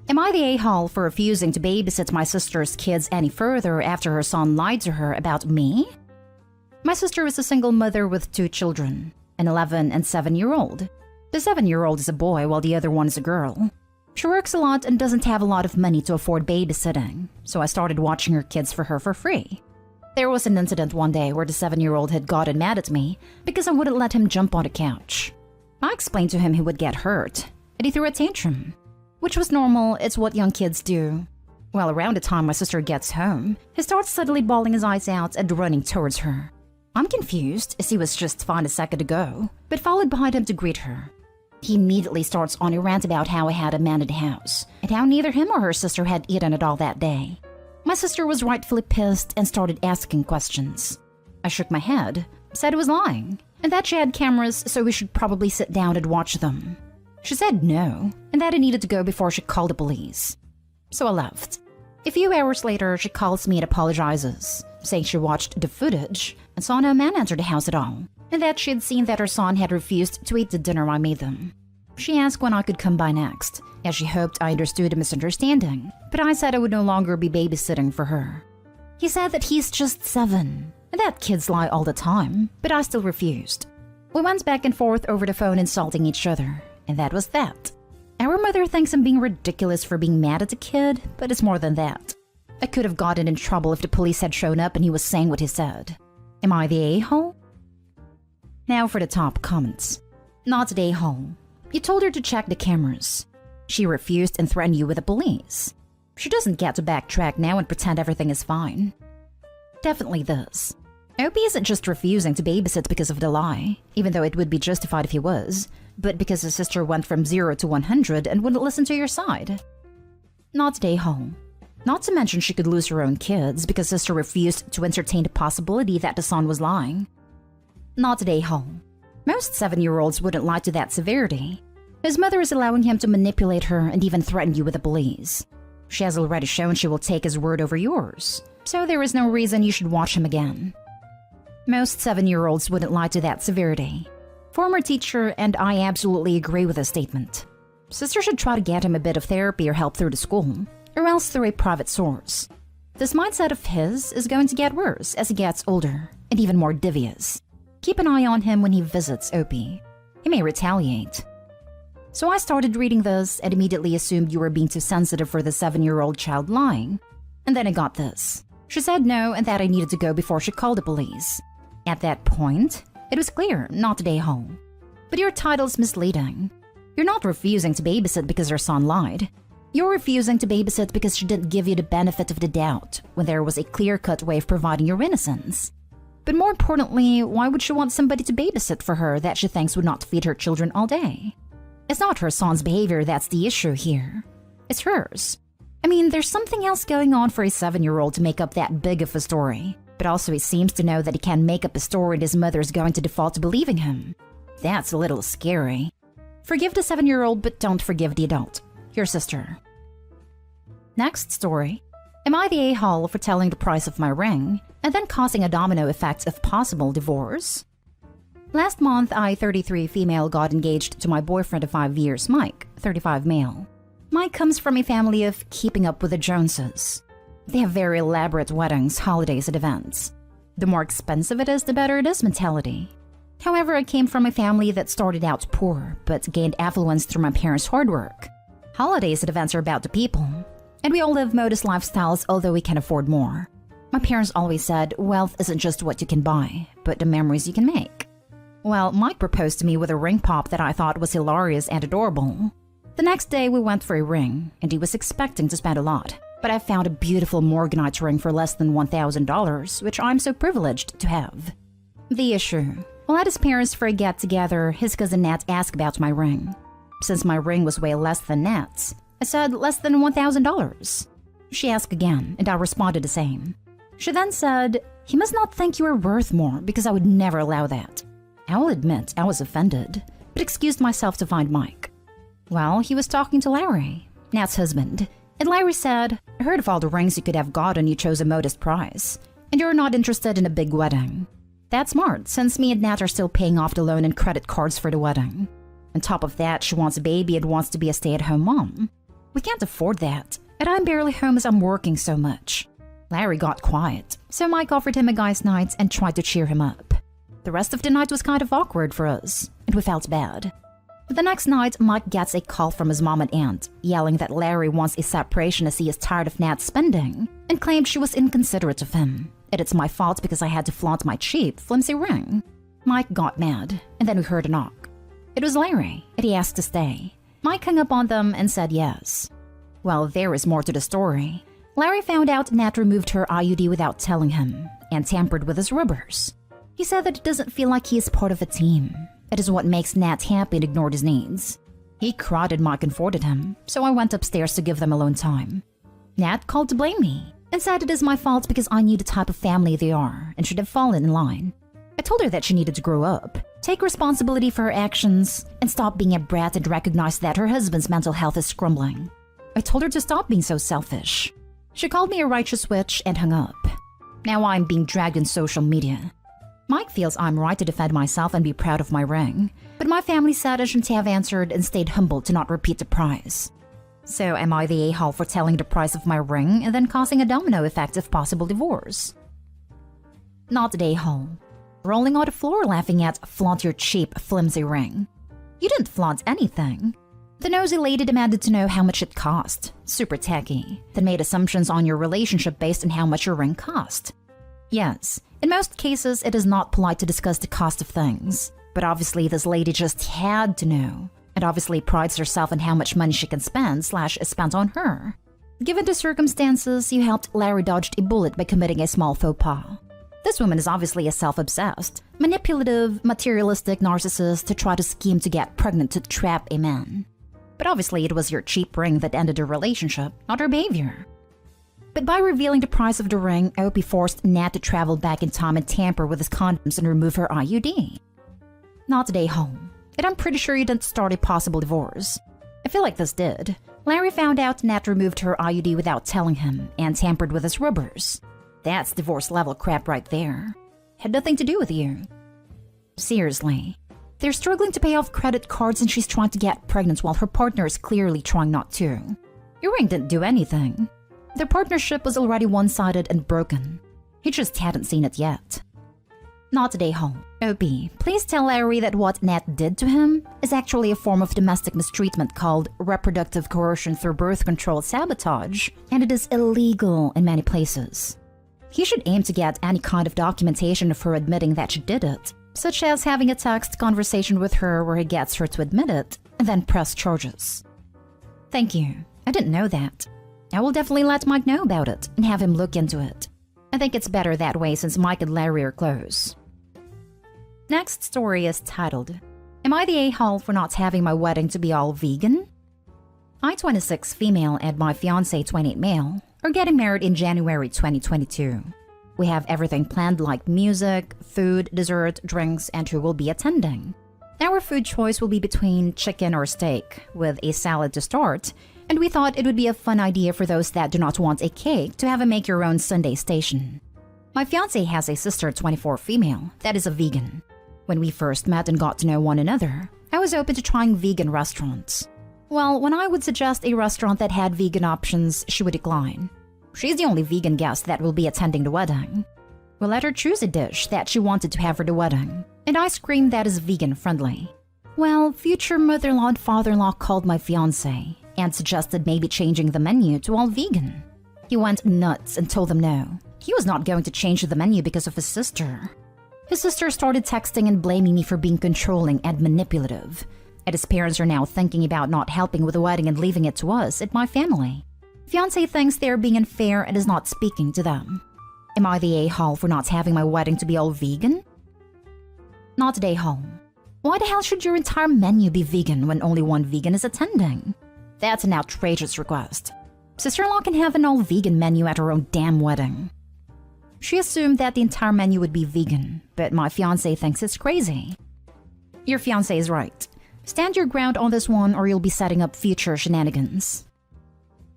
Am I the a-hole for refusing to babysit my sister's kids any further after her son lied to her about me? My sister is a single mother with 2 children, an 11 and 7-year-old. The 7-year-old is a boy while the other one is a girl. She works a lot and doesn't have a lot of money to afford babysitting, so I started watching her kids for her for free. There was an incident one day where the 7-year-old had gotten mad at me because I wouldn't let him jump on the couch. I explained to him he would get hurt, and he threw a tantrum. Which was normal, it's what young kids do. Well, around the time my sister gets home, he starts suddenly bawling his eyes out and running towards her. I'm confused, as he was just fine a second ago, but followed behind him to greet her. He immediately starts on a rant about how I had a man in the house, and how neither him or her sister had eaten at all that day. My sister was rightfully pissed and started asking questions. I shook my head, said it was lying, and that she had cameras so we should probably sit down and watch them. She said no, and that I needed to go before she called the police. So I left. A few hours later, she calls me and apologizes, saying she watched the footage and saw no man enter the house at all, and that she had seen that her son had refused to eat the dinner I made them. She asked when I could come by next, as she hoped I understood a misunderstanding, but I said I would no longer be babysitting for her. He said that he's just 7, and that kids lie all the time, but I still refused. We went back and forth over the phone insulting each other, and that was that. Our mother thinks I'm being ridiculous for being mad at the kid, but it's more than that. I could have gotten in trouble if the police had shown up and he was saying what he said. Am I the a-hole? Now for the top comments. Not the a-hole. You told her to check the cameras. She refused and threatened you with the police. She doesn't get to backtrack now and pretend everything is fine. Definitely this. Opie isn't just refusing to babysit because of the lie, even though it would be justified if he was, but because his sister went from 0 to 100 and wouldn't listen to your side. Not the a-hole. Not to mention she could lose her own kids because sister refused to entertain the possibility that the son was lying. Not the a-hole. Most 7-year-olds wouldn't lie to that severity. His mother is allowing him to manipulate her and even threaten you with the police. She has already shown she will take his word over yours, so there is no reason you should watch him again. Most 7-year-olds wouldn't lie to that severity. Former teacher, and I absolutely agree with this statement. Sister should try to get him a bit of therapy or help through the school, or else through a private source. This mindset of his is going to get worse as he gets older, and even more devious. Keep an eye on him when he visits Opie. He may retaliate. So I started reading this and immediately assumed you were being too sensitive for the 7-year-old child lying. And then I got this. She said no and that I needed to go before she called the police. At that point, it was clear not the a-hole. But your title's misleading. You're not refusing to babysit because her son lied. You're refusing to babysit because she didn't give you the benefit of the doubt when there was a clear-cut way of providing your innocence. But more importantly, why would she want somebody to babysit for her that she thinks would not feed her children all day? It's not her son's behavior that's the issue here. It's hers. I mean, there's something else going on for a 7-year-old to make up that big of a story. But also he seems to know that he can make up a story and his mother is going to default to believing him. That's a little scary. Forgive the 7-year-old, but don't forgive the adult. Your sister. Next story. Am I the a-hole for telling the price of my ring and then causing a domino effect of possible divorce? Last month, I, 33 female, got engaged to my boyfriend of 5 years, Mike, 35 male. Mike comes from a family of keeping up with the Joneses. They have very elaborate weddings, holidays, and events. The more expensive it is, the better it is mentality. However, I came from a family that started out poor, but gained affluence through my parents' hard work. Holidays and events are about the people, and we all live modest lifestyles, although we can afford more. My parents always said, wealth isn't just what you can buy, but the memories you can make. Well, Mike proposed to me with a ring pop that I thought was hilarious and adorable. The next day, we went for a ring, and he was expecting to spend a lot. But I found a beautiful morganite ring for less than $1,000, which I'm so privileged to have. The issue. While at his parents for a get-together, his cousin Nat asked about my ring. Since my ring was way less than Nat's, I said less than $1,000. She asked again, and I responded the same. She then said, he must not think you are worth more because I would never allow that. I will admit I was offended, but excused myself to find Mike. Well, he was talking to Larry, Nat's husband, and Larry said, I heard of all the rings you could have gotten, you chose a modest price, and you're not interested in a big wedding. That's smart, since me and Nat are still paying off the loan and credit cards for the wedding. On top of that, she wants a baby and wants to be a stay-at-home mom. We can't afford that, and I'm barely home as I'm working so much. Larry got quiet, so Mike offered him a guy's night and tried to cheer him up. The rest of the night was kind of awkward for us, and we felt bad. But the next night, Mike gets a call from his mom and aunt, yelling that Larry wants a separation as he is tired of Nat's spending, and claimed she was inconsiderate of him, and it's my fault because I had to flaunt my cheap, flimsy ring. Mike got mad, and then we heard a knock. It was Larry, and he asked to stay. Mike hung up on them and said yes. Well, there is more to the story. Larry found out Nat removed her IUD without telling him, and tampered with his rubbers. He said that it doesn't feel like he is part of a team. It is what makes Nat happy and ignored his needs. He cried and Mike comforted him, so I went upstairs to give them alone time. Nat called to blame me, and said it is my fault because I knew the type of family they are and should have fallen in line. I told her that she needed to grow up, take responsibility for her actions, and stop being a brat and recognize that her husband's mental health is crumbling. I told her to stop being so selfish. She called me a righteous witch and hung up. Now I'm being dragged in social media. Mike feels I'm right to defend myself and be proud of my ring, but my family said I shouldn't have answered and stayed humble to not repeat the prize. So am I the a-hole for telling the price of my ring and then causing a domino effect of possible divorce? Not the a-hole. Rolling on the floor laughing at flaunt your cheap, flimsy ring. You didn't flaunt anything. The nosy lady demanded to know how much it cost. Super tacky. Then made assumptions on your relationship based on how much your ring cost. Yes, in most cases it is not polite to discuss the cost of things. But obviously this lady just had to know. And obviously prides herself on how much money she can spend / is spent on her. Given the circumstances, you helped Larry dodge a bullet by committing a small faux pas. This woman is obviously a self-obsessed, manipulative, materialistic narcissist to try to scheme to get pregnant to trap a man. But obviously it was your cheap ring that ended the relationship, not her behavior. But by revealing the price of the ring, Opie forced Nat to travel back in time and tamper with his condoms and remove her IUD. Not today, home. And I'm pretty sure you didn't start a possible divorce. I feel like this did. Larry found out Nat removed her IUD without telling him and tampered with his rubbers. That's divorce level crap right there. Had nothing to do with you. Seriously. They're struggling to pay off credit cards and she's trying to get pregnant while her partner is clearly trying not to. Your ring didn't do anything. Their partnership was already one-sided and broken. He just hadn't seen it yet. Not today, home. Opie, please tell Larry that what Nat did to him is actually a form of domestic mistreatment called reproductive coercion through birth control sabotage, and it is illegal in many places. He should aim to get any kind of documentation of her admitting that she did it, such as having a text conversation with her where he gets her to admit it, and then press charges. Thank you. I didn't know that. I will definitely let Mike know about it and have him look into it. I think it's better that way since Mike and Larry are close. Next story is titled, Am I the a-hole for not having my wedding to be all vegan? I, 26 female, and my fiancé, 28 male, are getting married in January 2022. We have everything planned like music, food, dessert, drinks, and who will be attending. Our food choice will be between chicken or steak, with a salad to start, and we thought it would be a fun idea for those that do not want a cake to have a make-your-own Sunday station. My fiancé has a sister, 24 female, that is a vegan. When we first met and got to know one another, I was open to trying vegan restaurants. Well, when I would suggest a restaurant that had vegan options, she would decline. She's the only vegan guest that will be attending the wedding. We let her choose a dish that she wanted to have for the wedding, and ice cream that is vegan-friendly. Well, future mother-in-law and father-in-law called my fiancé and suggested maybe changing the menu to all vegan. He went nuts and told them no. He was not going to change the menu because of his sister. His sister started texting and blaming me for being controlling and manipulative. And his parents are now thinking about not helping with the wedding and leaving it to us and my family. Fiancé thinks they are being unfair and is not speaking to them. Am I the a-hole for not having my wedding to be all vegan? Not today, home. Why the hell should your entire menu be vegan when only one vegan is attending? That's an outrageous request. Sister-in-law can have an all-vegan menu at her own damn wedding. She assumed that the entire menu would be vegan, but my fiancé thinks it's crazy. Your fiancé is right. Stand your ground on this one or you'll be setting up future shenanigans.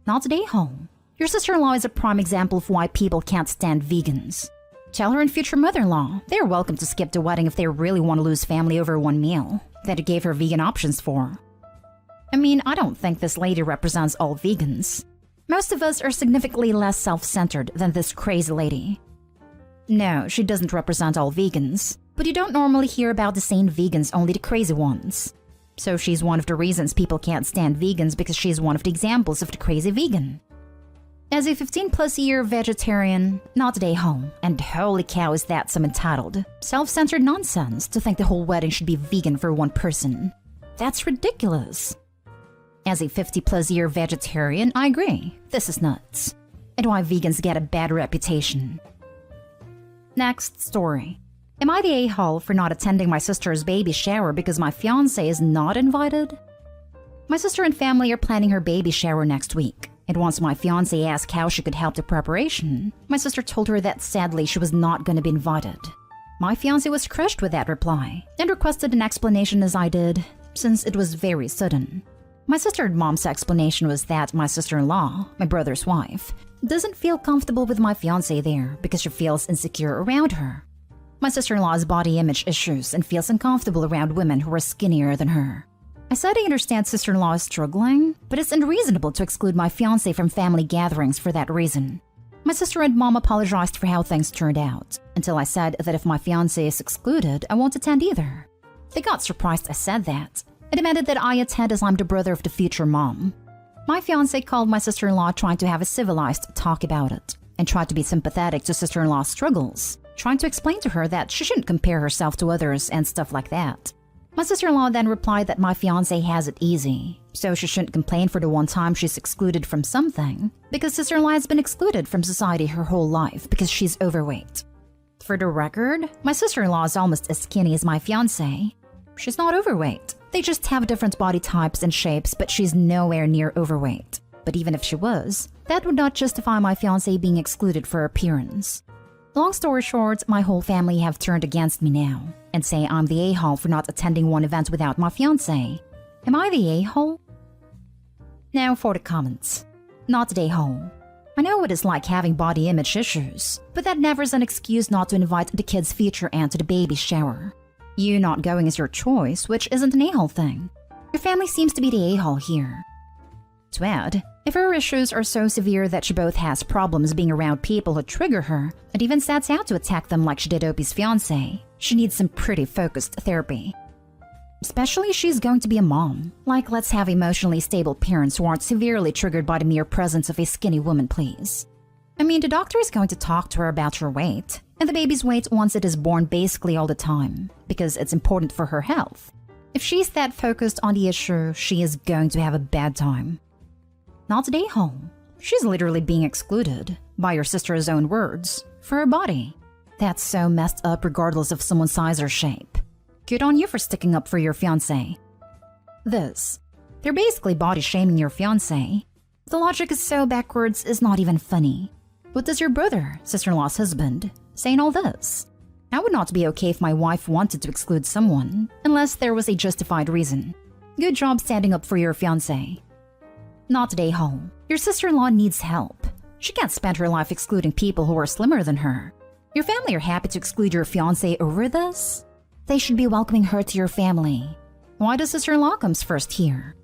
Not today, home. Your sister-in-law is a prime example of why people can't stand vegans. Tell her and future mother-in-law they're welcome to skip the wedding if they really want to lose family over one meal that you gave her vegan options for. I mean, I don't think this lady represents all vegans. Most of us are significantly less self-centered than this crazy lady. No, she doesn't represent all vegans, but you don't normally hear about the sane vegans, only the crazy ones. So she's one of the reasons people can't stand vegans, because she's one of the examples of the crazy vegan. As a 15-plus-year vegetarian, not a home, and holy cow is that some entitled, self-centered nonsense to think the whole wedding should be vegan for one person. That's ridiculous. As a 50-plus-year vegetarian, I agree, this is nuts. And why vegans get a bad reputation. Next story. Am I the a-hole for not attending my sister's baby shower because my fiancé is not invited? My sister and family are planning her baby shower next week, and once my fiancé asked how she could help the preparation, my sister told her that sadly she was not going to be invited. My fiancé was crushed with that reply, and requested an explanation as I did, since it was very sudden. My sister and mom's explanation was that my sister-in-law, my brother's wife, doesn't feel comfortable with my fiancé there because she feels insecure around her. My sister-in-law has body image issues and feels uncomfortable around women who are skinnier than her. I said I understand sister-in-law is struggling, but it's unreasonable to exclude my fiancé from family gatherings for that reason. My sister and mom apologized for how things turned out, until I said that if my fiancé is excluded, I won't attend either. They got surprised I said that. It demanded that I attend as I'm the brother of the future mom. My fiancé called my sister-in-law trying to have a civilized talk about it, and tried to be sympathetic to sister-in-law's struggles, trying to explain to her that she shouldn't compare herself to others and stuff like that. My sister-in-law then replied that my fiancé has it easy, so she shouldn't complain for the one time she's excluded from something, because sister-in-law has been excluded from society her whole life because she's overweight. For the record, my sister-in-law is almost as skinny as my fiancé. She's not overweight. They just have different body types and shapes, but she's nowhere near overweight. But even if she was, that would not justify my fiancé being excluded for appearance. Long story short, my whole family have turned against me now, and say I'm the a-hole for not attending one event without my fiancé. Am I the a-hole? Now for the comments. Not the a-hole. I know what it's like having body image issues, but that never is an excuse not to invite the kid's future aunt to the baby shower. You not going is your choice, which isn't an a-hole thing. Your family seems to be the a-hole here. To add, if her issues are so severe that she both has problems being around people who trigger her, and even sets out to attack them like she did Opie's fiancé, she needs some pretty focused therapy. Especially if she's going to be a mom. Like, let's have emotionally stable parents who aren't severely triggered by the mere presence of a skinny woman, please. I mean, the doctor is going to talk to her about her weight, and the baby's weight once it is born basically all the time, because it's important for her health. If she's that focused on the issue, she is going to have a bad time. Not today, home. She's literally being excluded, by your sister's own words, for her body. That's so messed up regardless of someone's size or shape. Good on you for sticking up for your fiancé. They're basically body shaming your fiancé. The logic is so backwards, it's not even funny. What does your brother, sister-in-law's husband, say in all this? I would not be okay if my wife wanted to exclude someone, unless there was a justified reason. Good job standing up for your fiancé. Not today, home. Your sister-in-law needs help. She can't spend her life excluding people who are slimmer than her. Your family are happy to exclude your fiancé over this? They should be welcoming her to your family. Why does sister-in-law comes first here?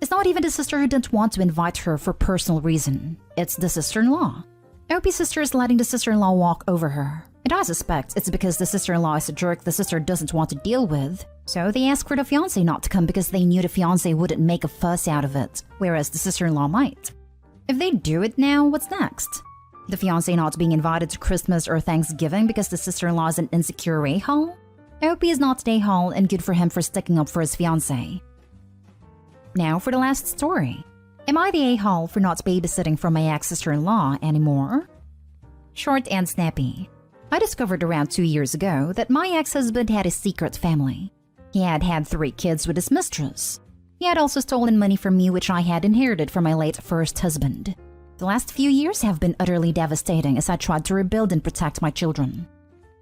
It's not even the sister who didn't want to invite her for personal reason. It's the sister-in-law. Opie's sister is letting the sister-in-law walk over her. And I suspect it's because the sister-in-law is a jerk the sister doesn't want to deal with. So they ask for the fiancé not to come because they knew the fiancé wouldn't make a fuss out of it, whereas the sister-in-law might. If they do it now, what's next? The fiancé not being invited to Christmas or Thanksgiving because the sister-in-law is an insecure a-hole? Opie is not an a-hole, and good for him for sticking up for his fiancé. Now for the last story. Am I the a-hole for not babysitting for my ex-sister-in-law anymore? Short and snappy. I discovered around 2 years ago that my ex-husband had a secret family. He had had 3 kids with his mistress. He had also stolen money from me which I had inherited from my late first husband. The last few years have been utterly devastating as I tried to rebuild and protect my children.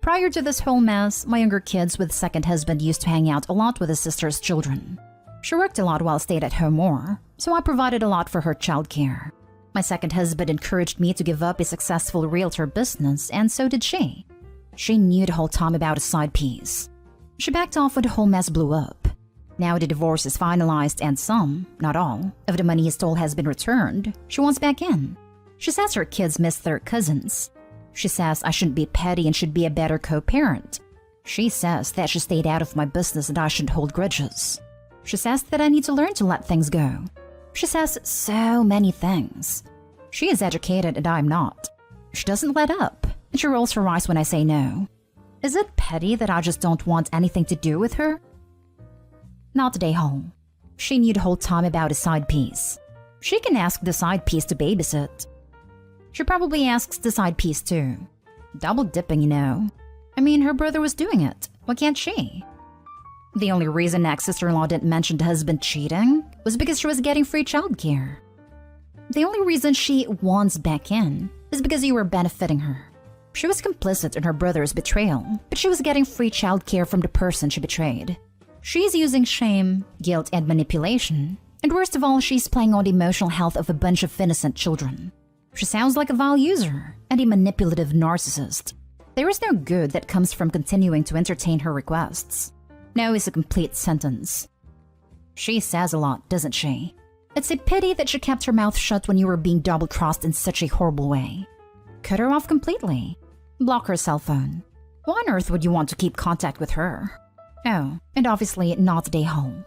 Prior to this whole mess, my younger kids with second husband used to hang out a lot with his sister's children. She worked a lot while stayed at home more, so I provided a lot for her childcare. My second husband encouraged me to give up a successful realtor business, and so did she. She knew the whole time about a side piece. She backed off when the whole mess blew up. Now the divorce is finalized and some, not all, of the money he stole has been returned, she wants back in. She says her kids miss their cousins. She says I shouldn't be petty and should be a better co-parent. She says that she stayed out of my business and I shouldn't hold grudges. She says that I need to learn to let things go. She says so many things. She is educated and I'm not. She doesn't let up, and she rolls her eyes when I say no. Is it petty that I just don't want anything to do with her? Not today, home. She knew the whole time about a side piece. She can ask the side piece to babysit. She probably asks the side piece too. Double dipping, you know. I mean, her brother was doing it. Why can't she? The only reason ex-sister-in-law didn't mention the husband cheating was because she was getting free childcare. The only reason she wants back in is because you were benefiting her. She was complicit in her brother's betrayal, but she was getting free childcare from the person she betrayed. She's using shame, guilt, and manipulation. And worst of all, she's playing on the emotional health of a bunch of innocent children. She sounds like a vile user and a manipulative narcissist. There is no good that comes from continuing to entertain her requests. No is a complete sentence. She says a lot, doesn't she? It's a pity that she kept her mouth shut when you were being double-crossed in such a horrible way. Cut her off completely. Block her cell phone. Why on earth would you want to keep contact with her? Oh, and obviously not stay home.